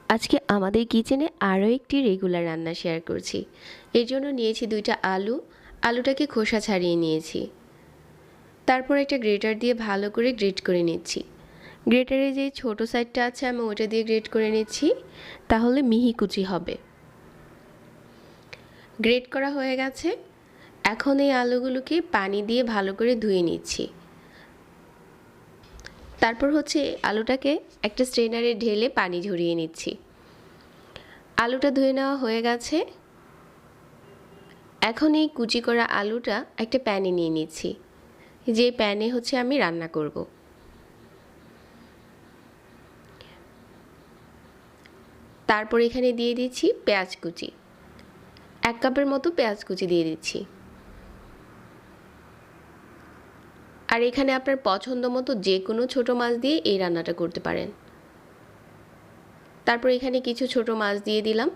আজকে আমাদের কিচেনে আরও একটি রেগুলার রান্না শেয়ার করছি। এর জন্য নিয়েছি 2টা আলু। আলুটাকে খোসা ছাড়িয়ে নিয়েছি। তারপর একটা গ্রেটার দিয়ে ভালো করে গ্রেট করে নিচ্ছি। গ্রেটারে যে ছোট সাইডটা আছে আমি ওটা দিয়ে গ্রেট করে নিচ্ছি, তাহলে মিহি কুচি হবে। গ্রেট করা হয়ে গেছে। এখন এই আলুগুলোকে পানি দিয়ে ভালো করে ধুয়ে নিচ্ছি। তারপর আলুটাকে একটা স্ট্রেনারে ঢেলে পানি ঝরিয়ে নিচ্ছি। আলুটা ধুয়ে নেওয়া হয়ে গেছে। এখন এই কুচি করা আলুটা একটা প্যানে নিয়ে নিচ্ছি, যে প্যানে আমি রান্না করব। তারপর এখানে দিয়ে দিচ্ছি পেঁয়াজ কুচি। 1 কাপের মতো পেঁয়াজ কুচি দিয়ে দিচ্ছি। আর এখানে আপনার পছন্দ মতো যে কোনো ছোট মাছ দিয়ে এই রান্নাটা করতে পারেন। তারপর এখানে কিছু ছোট মাছ দিয়ে দিলাম।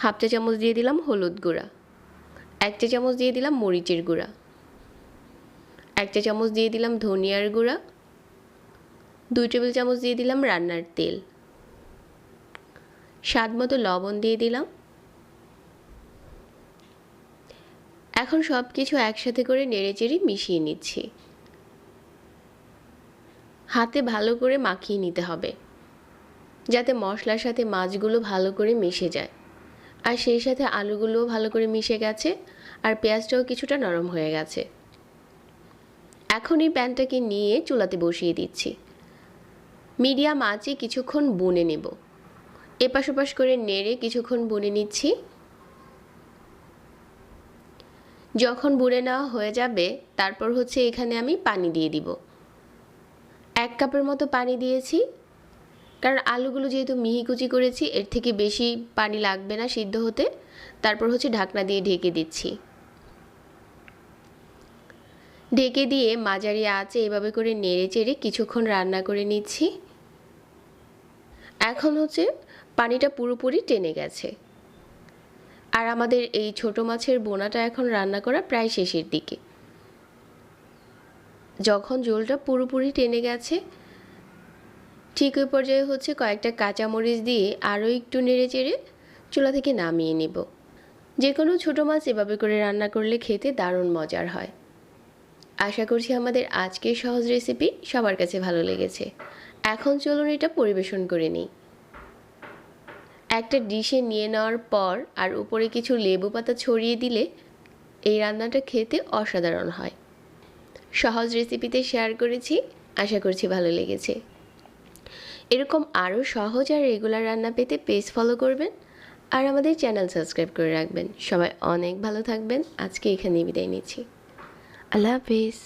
1/2 চা চামচ দিয়ে দিলাম হলুদ গুঁড়া, 1 চা চামচ দিয়ে দিলাম মরিচের গুঁড়া, 1 চা চামচ দিয়ে দিলাম ধনিয়ার গুঁড়া, 2 টেবিল চামচ দিয়ে দিলাম রান্নার তেল, স্বাদ মতো লবণ দিয়ে দিলাম। এখন সব কিছু একসাথে করে নেড়েচেড়ে মিশিয়ে নিচ্ছি। হাতে ভালো করে মাখিয়ে নিতে হবে, যাতে মশলার সাথে মাছগুলো ভালো করে মিশে যায়, আর সেই সাথে আলুগুলোও ভালো করে মিশে গেছে, আর পেঁয়াজটাও কিছুটা নরম হয়ে গেছে। এখন এই প্যানটাকে নিয়ে চুলাতে বসিয়ে দিচ্ছি। মিডিয়াম আঁচে কিছুক্ষণ ভুনে নেব। এপাশ ওপাশ করে নেড়ে কিছুক্ষণ ভুনে নিচ্ছি। যখন ভুনে নেওয়া হয়ে যাবে, তারপর এখানে আমি পানি দিয়ে দিব। 1 কাপের মতো পানি দিয়েছি, কারণ আলুগুলো যেহেতু মিহি কুচি করেছি, এর থেকে বেশি পানি লাগবে না সিদ্ধ হতে। তারপর ঢাকনা দিয়ে ঢেকে দিচ্ছি। ঢেকে দিয়ে মাঝারি আঁচে এভাবে করে নেড়ে চেড়ে কিছুক্ষণ রান্না করে নিচ্ছি। এখন পানিটা পুরোপুরি টেনে গেছে, আর আমাদের এই ছোট মাছের বোনাটা এখন রান্না করা প্রায় শেষের দিকে। যখন ঝোলটা পুরোপুরি টেনে গেছে, ঠিক ওই পর্যায়ে কয়েকটা কাঁচামরিচ দিয়ে আরও একটু নেড়ে চেড়ে চুলা থেকে নামিয়ে নেব। যে কোনো ছোটো মাছ এভাবে করে রান্না করলে খেতে দারুণ মজার হয়। আশা করছি আমাদের আজকের সহজ রেসিপি সবার কাছে ভালো লেগেছে। এখন চলুন এটা পরিবেশন করে নিই। একটা ডিশে নিয়ে নেওয়ার পর আর উপরে কিছু লেবু পাতা ছড়িয়ে দিলে এই রান্নাটা খেতে অসাধারণ হয়। সহজ রেসিপিতে শেয়ার করেছি, আশা করছি ভালো লেগেছে। এরকম আরও সহজ আর রেগুলার রান্না পেতে পেজ ফলো করবেন, আর আমাদের চ্যানেল সাবস্ক্রাইব করে রাখবেন। সবাই অনেক ভালো থাকবেন। আজকে এখানেই বিদায় নিচ্ছি। আল্লাহ হাফিজ।